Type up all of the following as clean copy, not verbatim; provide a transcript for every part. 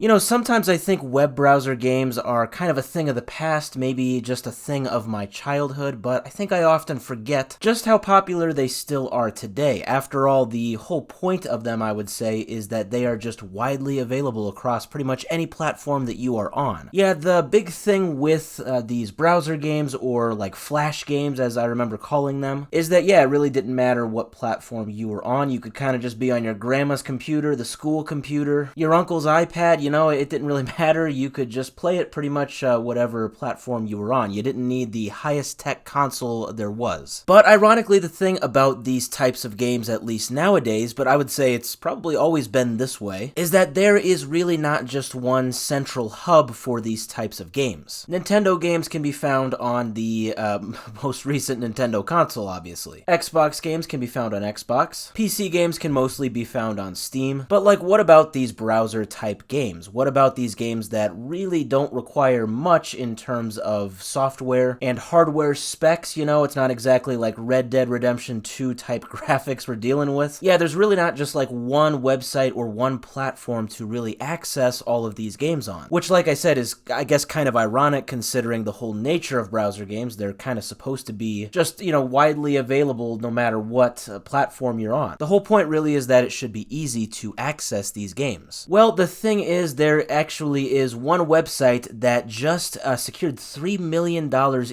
You know, sometimes I think web browser games are kind of a thing of the past, maybe just a thing of my childhood, but I think I often forget just how popular they still are today. After all, the whole point of them, I would say, is that they are just widely available across pretty much any platform that you are on. Yeah, the big thing with these browser games, or like Flash games as I remember calling them, is that, yeah, it really didn't matter what platform you were on. You could kind of just be on your grandma's computer, the school computer, your uncle's iPad. It didn't really matter. You could just play it pretty much whatever platform you were on. You didn't need the highest tech console there was. But ironically, the thing about these types of games, at least nowadays, but I would say it's probably always been this way, is that there is really not just one central hub for these types of games. Nintendo games can be found on the most recent Nintendo console, obviously. Xbox games can be found on Xbox. PC games can mostly be found on Steam. But like, what about these browser-type games? What about these games that really don't require much in terms of software and hardware specs? It's not exactly like Red Dead Redemption 2 type graphics we're dealing with. Yeah, there's really not just like one website or one platform to really access all of these games on. Which, like I said, is, I guess, kind of ironic considering the whole nature of browser games. They're kind of supposed to be just, widely available no matter what platform you're on. The whole point really is that it should be easy to access these games. Well, the thing is, there actually is one website that just secured $3 million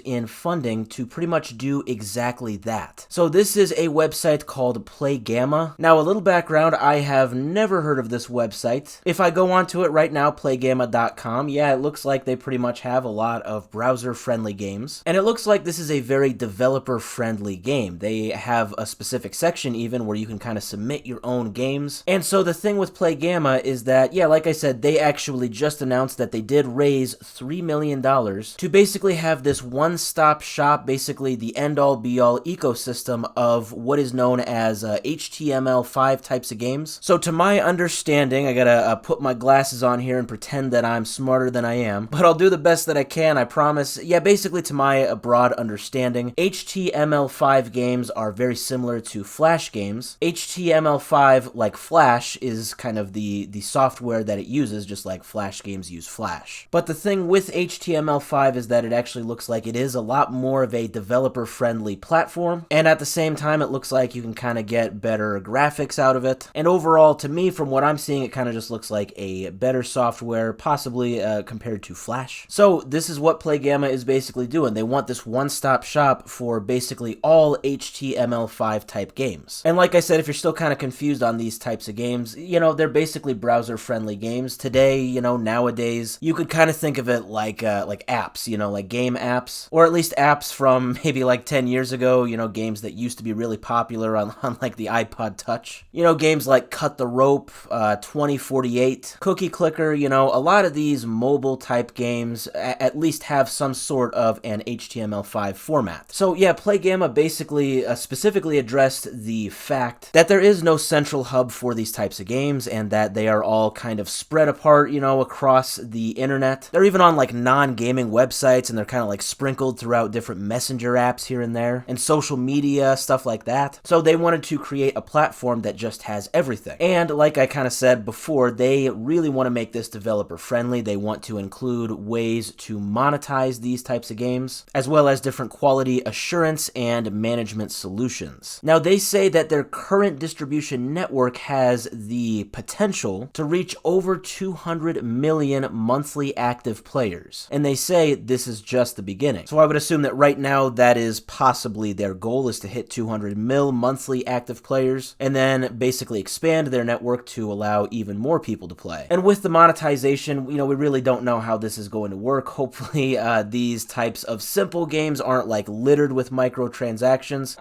in funding to pretty much do exactly that. So this is a website called Playgama. Now, a little background, I have never heard of this website. If I go onto it right now, playgama.com, yeah, it looks like they pretty much have a lot of browser-friendly games. And it looks like this is a very developer-friendly game. They have a specific section even where you can kind of submit your own games. And so the thing with Playgama is that, yeah, like I said, they actually just announced that they did raise $3 million to basically have this one-stop shop, basically the end-all be-all ecosystem of what is known as HTML5 types of games. So to my understanding, I gotta put my glasses on here and pretend that I'm smarter than I am, but I'll do the best that I can, I promise. Yeah, basically to my broad understanding, HTML5 games are very similar to Flash games. HTML5, like Flash, is kind of the software that it uses, just like Flash games use Flash. But the thing with HTML5 is that it actually looks like it is a lot more of a developer-friendly platform, and at the same time it looks like you can kind of get better graphics out of it. And overall, to me, from what I'm seeing, it kind of just looks like a better software, possibly compared to Flash. So this is what Playgama is basically doing. They want this one-stop shop for basically all HTML5 type games. And like I said, if you're still kind of confused on these types of games, they're basically browser-friendly games. Today, nowadays, you could kind of think of it like apps, like game apps, or at least apps from maybe like 10 years ago, games that used to be really popular on like the iPod Touch. Games like Cut the Rope, 2048, Cookie Clicker, a lot of these mobile type games at least have some sort of an HTML5 format. So yeah, Playgama basically specifically addressed the fact that there is no central hub for these types of games and that they are all kind of spread apart, across the internet. They're even on like non-gaming websites, and they're kind of like sprinkled throughout different messenger apps here and there, and social media, stuff like that. So they wanted to create a platform that just has everything. And like I kind of said before, they really want to make this developer friendly. They want to include ways to monetize these types of games, as well as different quality assurance and management solutions. Now, they say that their current distribution network has the potential to reach over 200 million monthly active players. And they say this is just the beginning. So I would assume that right now that is possibly their goal, is to hit 200 mil monthly active players, and then basically expand their network to allow even more people to play. And with the monetization, we really don't know how this is going to work. Hopefully these types of simple games aren't like littered with microtransactions.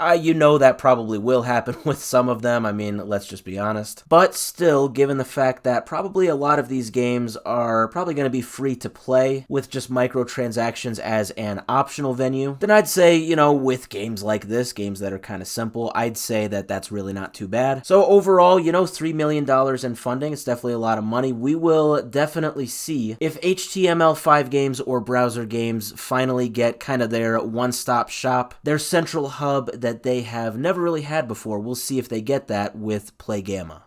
That probably will happen with some of them. I mean, let's just be honest. But still, given the fact that probably a lot of these games are probably going to be free to play with just microtransactions as an optional venue, then I'd say, with games like this, games that are kind of simple, I'd say that that's really not too bad. So overall, $3 million in funding, it's definitely a lot of money. We will definitely see if HTML5 games or browser games finally get kind of their one-stop shop, their central hub that they have never really had before. We'll see if they get that with Playgama.